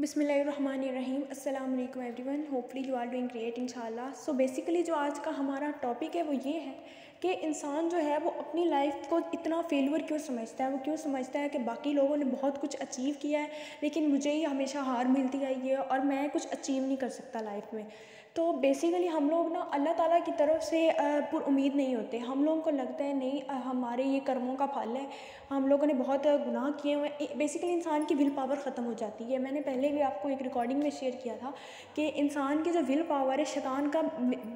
बिस्मिल्लाहिर्रहमानिर्रहीम। अस्सलाम वालेकुम everyone. Hopefully you are doing great इंशाल्लाह। सो बेसिकली जो आज का हमारा टॉपिक है वो ये है कि इंसान जो है वो अपनी लाइफ को इतना फेलियर क्यों समझता है। वो क्यों समझता है कि बाकी लोगों ने बहुत कुछ अचीव किया है लेकिन मुझे ही हमेशा हार मिलती आई है और मैं कुछ अचीव नहीं कर सकता लाइफ में। तो बेसिकली हम लोग ना अल्लाह ताला की तरफ से पुरुमीद नहीं होते। हम लोगों को लगता है नहीं, हमारे ये कर्मों का फल है, हम लोगों ने बहुत गुनाह किए हुए हैं। बेसिकली इंसान की विल पावर ख़त्म हो जाती है। मैंने पहले भी आपको एक रिकॉर्डिंग में शेयर किया था कि इंसान की जो विल पावर है, शैतान का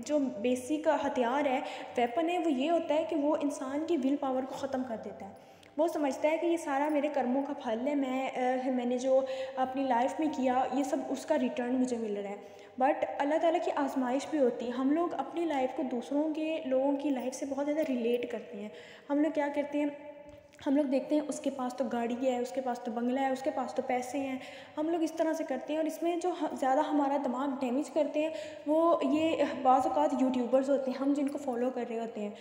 जो बेसिक हथियार है, वेपन है, वो ये होता है कि वो इंसान की विल पावर को ख़त्म कर देता है। वो समझता है कि ये सारा मेरे कर्मों का फल है, मैंने जो अपनी लाइफ में किया ये सब उसका रिटर्न मुझे मिल रहा है। बट अल्लाह ताला की आजमाइश भी होती है। हम लोग अपनी लाइफ को दूसरों के लोगों की लाइफ से बहुत ज़्यादा रिलेट करते हैं। हम लोग क्या करते हैं, हम लोग देखते हैं उसके पास तो गाड़ी है, उसके पास तो बंगला है, उसके पास तो पैसे हैं। हम लोग इस तरह से करते हैं और इसमें जो ज़्यादा हमारा दिमाग डैमेज करते हैं वो ये बाज़ औक़ात यूट्यूबर्स होते हैं, हम जिनको फॉलो कर रहे होते हैं।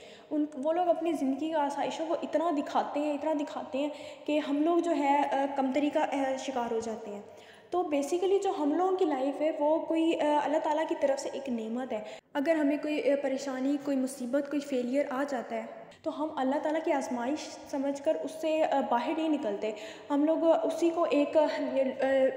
वो लोग अपनी ज़िंदगी का आसाइशों को इतना दिखाते हैं कि हम लोग जो है कमतरी का शिकार हो जाते हैं। तो बेसिकली जो हम लोगों की लाइफ है वो कोई अल्लाह ताला की तरफ से एक नेमत है। अगर हमें कोई परेशानी, कोई मुसीबत, कोई फेलियर आ जाता है तो हम अल्लाह ताला की आजमाइश समझकर उससे बाहर नहीं निकलते। हम लोग उसी को एक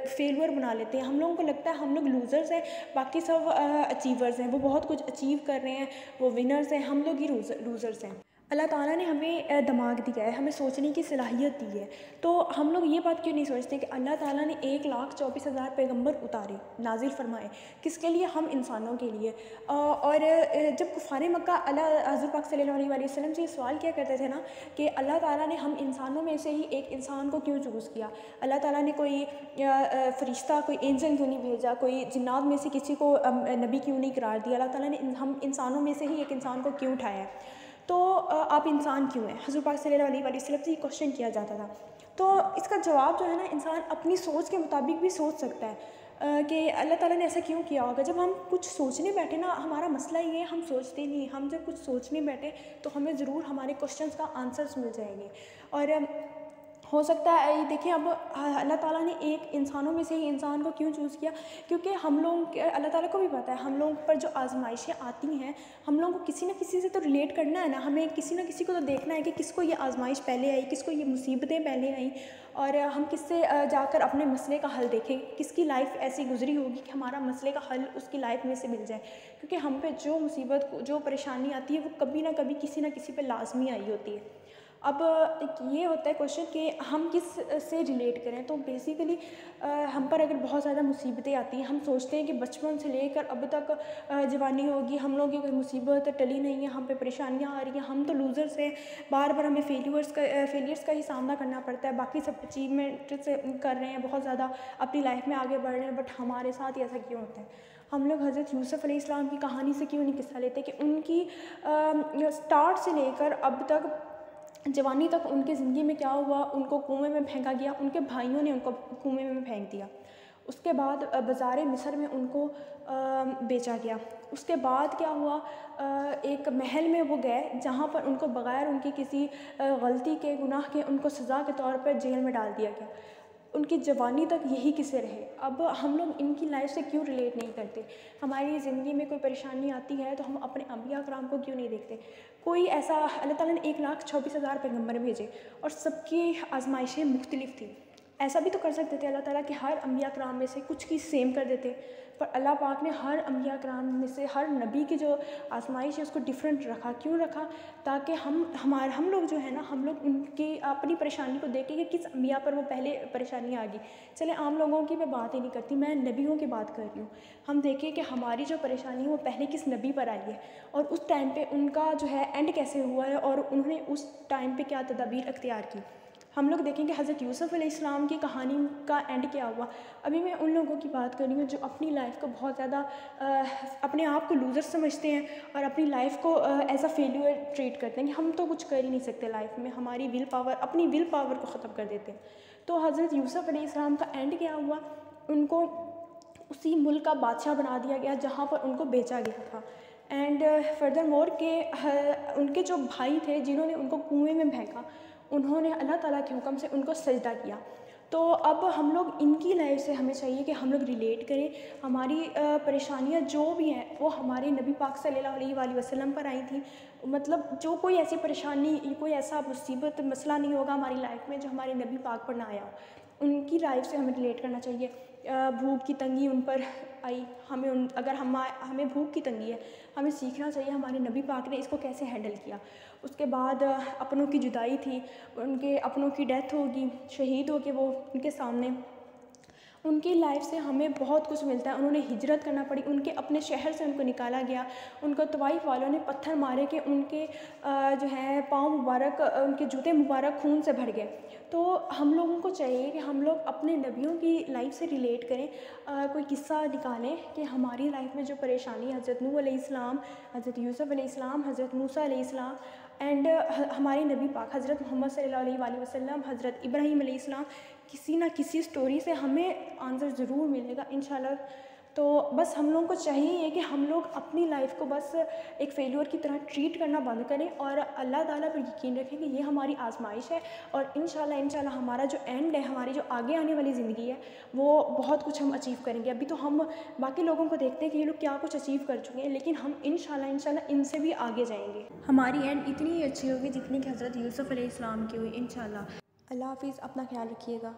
फेलियर बना लेते हैं। हम लोगों को लगता है हम लोग लूज़र्स हैं, बाकी सब अचीवर्स हैं, वो बहुत कुछ अचीव कर रहे हैं, वो विनर्स हैं, हम लोग ही लूज़र्स हैं। अल्लाह ताला ने हमें दिमाग दिया है, हमें सोचने की सलाहियत दी है। तो हम लोग ये बात क्यों नहीं सोचते कि अल्लाह ताला ने 1,24,000 पैगंबर उतारे, नाजिल फरमाए, किसके लिए? हम इंसानों के लिए। और जब कुफ़ारे मक्का हज़रत पाक सल्लल्लाहु अलैहि वसल्लम से सवाल किया करते थे ना कि अल्लाह ताला ने हम इंसानों में से ही एक इंसान को क्यों चूज़ किया, अल्लाह ताला ने कोई फ़रिश्ता, कोई एंजल क्यों नहीं भेजा, कोई जिन्नात में से किसी को नबी क्यों नहीं करार दिया, अल्लाह ताला ने हम इंसानों में से ही एक इंसान को क्यों उठाया, तो आप इंसान क्यों हैं? हज़रत पाक सल्लल्लाहु अलैहि वसल्लम से ये क्वेश्चन किया जाता था। तो इसका जवाब जो है ना, इंसान अपनी सोच के मुताबिक भी सोच सकता है कि अल्लाह ताला ने ऐसा क्यों किया होगा। जब हम कुछ सोचने बैठे ना, हमारा मसला ये है हम सोचते नहीं। हम जब कुछ सोचने बैठे तो हमें ज़रूर हमारे क्वेश्चंस का आंसर्स मिल जाएंगे। और हो सकता है ये देखिए, अब अल्लाह ताला ने एक इंसानों में से ही इंसान को क्यों चूज़ किया, क्योंकि हम लोग, अल्लाह ताला को भी पता है हम लोग पर जो आजमाइशें आती हैं, हम लोगों को किसी न किसी से तो रिलेट करना है ना। हमें किसी न किसी को तो देखना है कि किसको ये आजमाइश पहले आई, किसको ये मुसीबतें पहले आई, और हम किससे जाकर अपने मसले का हल देखें, किसकी लाइफ ऐसी गुजरी होगी कि हमारा मसले का हल उसकी लाइफ में से मिल जाए। क्योंकि हम पे जो मुसीबत, जो परेशानी आती है वो कभी ना कभी किसी न किसी पे लाजमी आई होती है। अब एक ये होता है क्वेश्चन कि हम किस से रिलेट करें। तो बेसिकली हम पर अगर बहुत ज़्यादा मुसीबतें आती हैं, हम सोचते हैं कि बचपन से लेकर अब तक जवानी होगी, हम लोगों की कोई मुसीबत टली नहीं है, हम पे परेशानियां आ रही हैं, हम तो लूज़र्स हैं, बार बार हमें फेलियर्स का ही सामना करना पड़ता है। बाकी सब अचीवमेंट से कर रहे हैं, बहुत ज़्यादा अपनी लाइफ में आगे बढ़ रहे हैं, बट हमारे साथ ही ऐसा क्यों होता है? हम लोग हज़रत यूसुफ़ अलैहिस्सलाम की कहानी से क्यों नहीं किस्सा लेते कि उनकी स्टार्ट से लेकर अब तक जवानी तक उनकी ज़िंदगी में क्या हुआ। उनको कुएं में फेंका गया, उनके भाइयों ने उनको कुएं में फेंक दिया। उसके बाद बाज़ार मिस्र में उनको बेचा गया। उसके बाद क्या हुआ, एक महल में वो गए जहाँ पर उनको बग़ैर उनकी किसी गलती के, गुनाह के, उनको सज़ा के तौर पर जेल में डाल दिया गया। उनकी जवानी तक यही किस्से रहे। अब हम लोग इनकी लाइफ से क्यों रिलेट नहीं करते? हमारी ज़िंदगी में कोई परेशानी आती है तो हम अपने अंबिया कराम को क्यों नहीं देखते? कोई ऐसा, अल्लाह ताला ने 1,24,000 पैगंबर भेजे और सबकी आजमाइशें मुख्तलिफ थी। ऐसा भी तो कर सकते थे अल्लाह ताला कि हर अंबिया कराम में से कुछ की सेम कर देते, पर अल्लाह पाक ने हर अंबिया कराम में से हर नबी की जो आजमाइश है उसको डिफरेंट रखा। क्यों रखा? ताकि हम लोग जो है ना, हम लोग उनकी अपनी परेशानी को देखें कि किस अंबिया पर वो पहले परेशानी आ गई। चले आम लोगों की मैं बात ही नहीं करती, मैं नबियों की बात कर रही हूँ। हम देखें कि हमारी जो परेशानी है वो पहले किस नबी पर आई है और उस टाइम पे उनका जो है एंड कैसे हुआ है और उन्होंने उस टाइम पे क्या तदाबीर अख्तियार की। हम लोग देखेंगे हज़रत यूसुफ़ अलैहिस्सलाम की कहानी का एंड क्या हुआ। अभी मैं उन लोगों की बात कर रही हूँ जो अपनी लाइफ को बहुत ज़्यादा अपने आप को लूज़र समझते हैं और अपनी लाइफ को एज अ फेल्यूर ट्रीट करते हैं कि हम तो कुछ कर ही नहीं सकते लाइफ में, हमारी विल पावर, अपनी विल पावर को ख़त्म कर देते हैं। तो हज़रत यूसुफ़ अलैहिस्सलाम का एंड क्या हुआ, उनको उसी मुल्क का बादशाह बना दिया गया जहाँ पर उनको बेचा गया था। एंड फर्दर मोर के उनके जो भाई थे जिन्होंने उनको कुएं में फेंका, उन्होंने अल्लाह ताला के हुक्म से उनको सजदा किया। तो अब हम लोग इनकी लाइफ से हमें चाहिए कि हम लोग रिलेट करें, हमारी परेशानियाँ जो भी हैं वो हमारे नबी पाक सल्लल्लाहु अलैहि वसल्लम पर आई थी। मतलब जो कोई ऐसी परेशानी, कोई ऐसा मुसीबत मसला नहीं होगा हमारी लाइफ में जो हमारे नबी पाक पर ना आया हो। उनकी लाइफ से हमें रिलेट करना चाहिए। भूख की तंगी उन पर आई, अगर हमें भूख की तंगी है, हमें सीखना चाहिए हमारे नबी पाक ने इसको कैसे हैंडल किया। उसके बाद अपनों की जुदाई थी, उनके अपनों की डेथ होगी, शहीद हो के वो उनके सामने, उनकी लाइफ से हमें बहुत कुछ मिलता है। उन्होंने हिजरत करना पड़ी, उनके अपने शहर से उनको निकाला गया, उनको तवाइफ वालों ने पत्थर मारे कि उनके जो है पाँव मुबारक, उनके जूते मुबारक खून से भर गए। तो हम लोगों को चाहिए कि हम लोग अपने नबियों की लाइफ से रिलेट करें, कोई किस्सा निकालें कि हमारी लाइफ में जो परेशानी, हज़रत नूह अलैहिस्सलाम, हज़रत यूसुफ़ अलैहिस्सलाम, हज़रत मूसा अलैहिस्सलाम एंड हमारे नबी पाक हज़रत मोहम्मद सल्लल्लाहु अलैहि वसल्लम, हज़रत इब्राहीम अलैहिस्सलाम, किसी ना किसी स्टोरी से हमें आंसर ज़रूर मिलेगा इंशाल्लाह। तो बस हम लोगों को चाहिए कि हम लोग अपनी लाइफ को बस एक फेलियर की तरह ट्रीट करना बंद करें और अल्लाह ताला पर यकीन रखें कि ये हमारी आजमाइश है, और इंशाल्लाह हमारा जो एंड है, हमारी जो आगे आने वाली ज़िंदगी है, वो बहुत कुछ हम अचीव करेंगे। अभी तो हम बाकी लोगों को देखते हैं कि ये लोग क्या कुछ अचीव कर चुके हैं, लेकिन हम इंशाल्लाह इनसे भी आगे जाएंगे। हमारी एंड इतनी ही अच्छी होगी जितनी कि हज़रत यूसुफ़ अलैहिस्सलाम की हुई इंशाल्लाह। अल्लाह हाफ़िज़, अपना ख्याल रखिएगा।